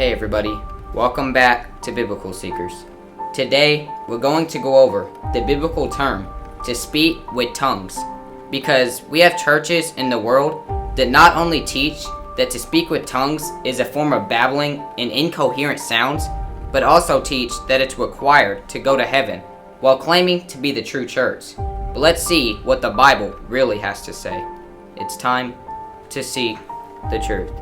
Hey everybody, welcome back to Biblical Seekers. Today, we're going to go over the biblical term to speak with tongues, because we have churches in the world that not only teach that to speak with tongues is a form of babbling and incoherent sounds, but also teach that it's required to go to heaven while claiming to be the true church. But let's see what the Bible really has to say. It's time to seek the truth.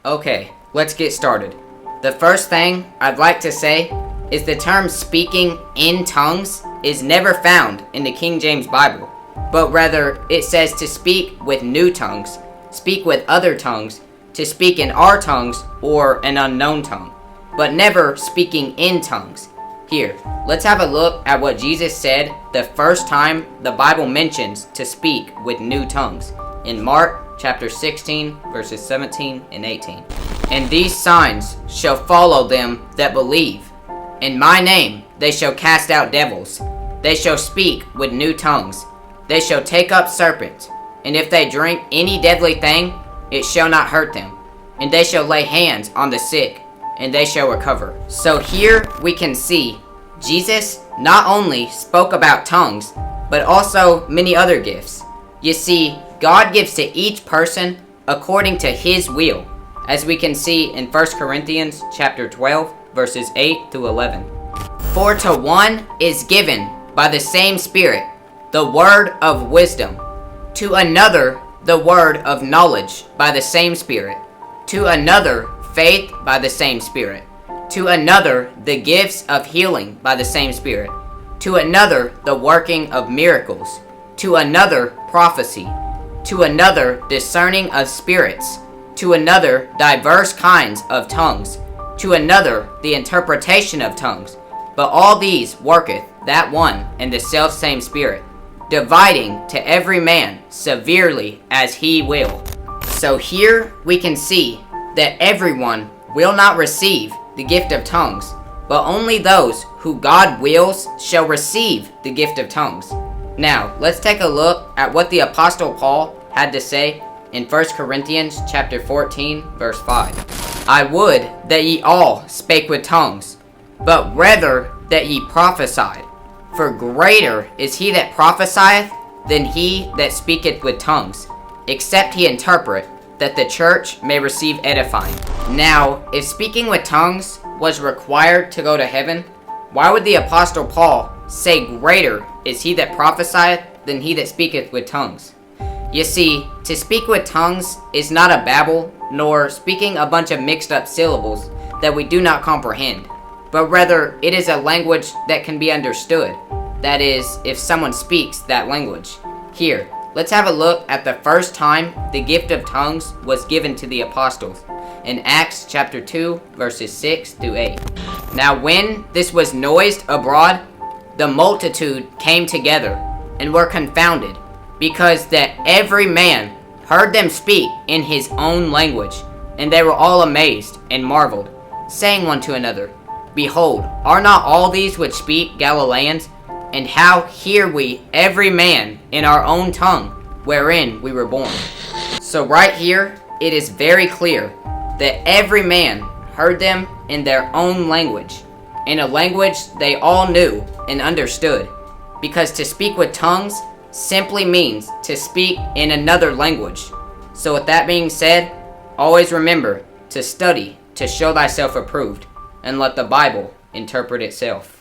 Okay, let's get started. The first thing I'd like to say is the term speaking in tongues is never found in the King James Bible, but rather it says to speak with new tongues, speak with other tongues, to speak in our tongues or an unknown tongue, but never speaking in tongues. Here, let's have a look at what Jesus said the first time the Bible mentions to speak with new tongues in Mark chapter 16, verses 17 and 18. And these signs shall follow them that believe. In my name they shall cast out devils. They shall speak with new tongues. They shall take up serpents. And if they drink any deadly thing, it shall not hurt them. And they shall lay hands on the sick, and they shall recover. So here we can see Jesus not only spoke about tongues, but also many other gifts. You see, God gives to each person according to his will, as we can see in 1 Corinthians chapter 12, verses 8 through 11. For to one is given by the same Spirit the word of wisdom, to another the word of knowledge by the same Spirit, to another faith by the same Spirit, to another the gifts of healing by the same Spirit, to another the working of miracles, to another prophecy, to another discerning of spirits, to another diverse kinds of tongues, to another the interpretation of tongues. But all these worketh that one and the selfsame Spirit, dividing to every man severely as he will. So here we can see that everyone will not receive the gift of tongues, but only those who God wills shall receive the gift of tongues. Now, let's take a look at what the Apostle Paul had to say in 1 Corinthians chapter 14, verse 5. I would that ye all spake with tongues, but rather that ye prophesied. For greater is he that prophesieth than he that speaketh with tongues, except he interpret, that the church may receive edifying. Now, if speaking with tongues was required to go to heaven, why would the Apostle Paul say greater is he that prophesieth than he that speaketh with tongues? You see, to speak with tongues is not a babble, nor speaking a bunch of mixed up syllables that we do not comprehend, but rather it is a language that can be understood. That is, if someone speaks that language. Here, let's have a look at the first time the gift of tongues was given to the apostles in Acts chapter 2, verses 6 through 8. Now when this was noised abroad, the multitude came together and were confounded, because that every man heard them speak in his own language. And they were all amazed and marveled, saying one to another, Behold, are not all these which speak Galileans? And how hear we every man in our own tongue, wherein we were born? So right here, it is very clear that every man heard them in their own language, in a language they all knew and understood, because to speak with tongues simply means to speak in another language. So with that being said, always remember to study to show thyself approved, and let the Bible interpret itself.